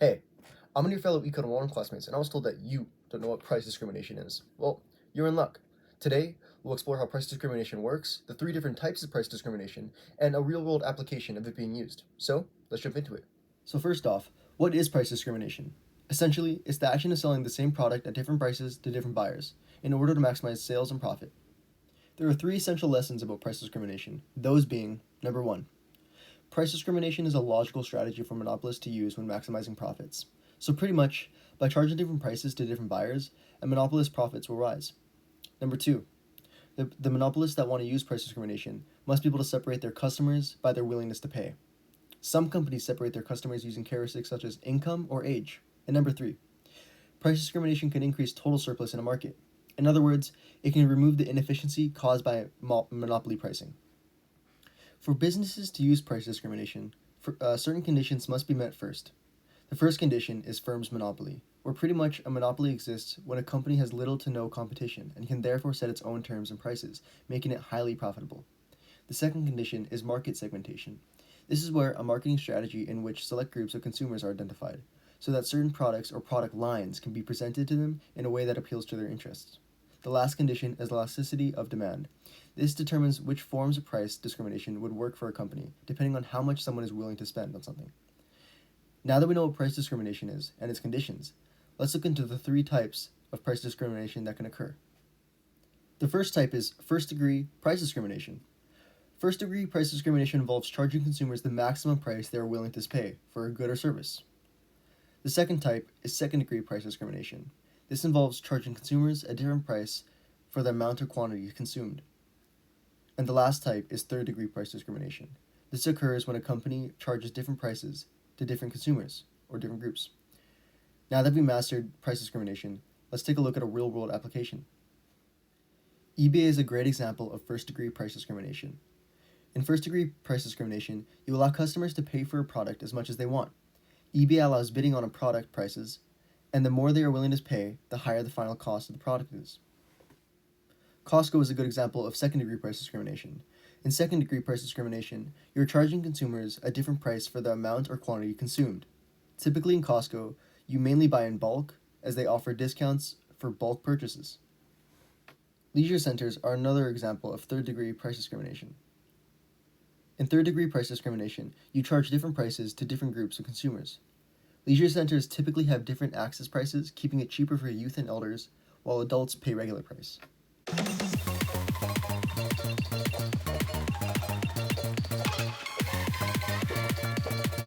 Hey, I'm one of your fellow ECON 1 classmates, and I was told that you don't know what price discrimination is. Well, you're in luck. Today, we'll explore how price discrimination works, the 3 different types of price discrimination, and a real-world application of it being used. So, let's jump into it. So first off, what is price discrimination? Essentially, it's the action of selling the same product at different prices to different buyers in order to maximize sales and profit. There are 3 essential lessons about price discrimination, those being, number 1, price discrimination is a logical strategy for monopolists to use when maximizing profits. So pretty much, by charging different prices to different buyers, a monopolist's profits will rise. Number 2, the monopolists that want to use price discrimination must be able to separate their customers by their willingness to pay. Some companies separate their customers using characteristics such as income or age. And number 3, price discrimination can increase total surplus in a market. In other words, it can remove the inefficiency caused by monopoly pricing. For businesses to use price discrimination, certain conditions must be met first. The first condition is firm's monopoly, where pretty much a monopoly exists when a company has little to no competition and can therefore set its own terms and prices, making it highly profitable. The second condition is market segmentation. This is where a marketing strategy in which select groups of consumers are identified, so that certain products or product lines can be presented to them in a way that appeals to their interests. The last condition is elasticity of demand. This determines which forms of price discrimination would work for a company, depending on how much someone is willing to spend on something. Now that we know what price discrimination is and its conditions, let's look into the 3 types of price discrimination that can occur. The first type is first-degree price discrimination. First-degree price discrimination involves charging consumers the maximum price they are willing to pay for a good or service. The second type is second-degree price discrimination. This involves charging consumers a different price for the amount or quantity consumed. And the last type is third-degree price discrimination. This occurs when a company charges different prices to different consumers or different groups. Now that we've mastered price discrimination, let's take a look at a real-world application. eBay is a great example of first-degree price discrimination. In first-degree price discrimination, you allow customers to pay for a product as much as they want. eBay allows bidding on a product prices, and the more they are willing to pay, the higher the final cost of the product is. Costco is a good example of second-degree price discrimination. In second-degree price discrimination, you're charging consumers a different price for the amount or quantity consumed. Typically in Costco, you mainly buy in bulk, as they offer discounts for bulk purchases. Leisure centers are another example of third-degree price discrimination. In third-degree price discrimination, you charge different prices to different groups of consumers. Leisure centers typically have different access prices, keeping it cheaper for youth and elders, while adults pay regular price.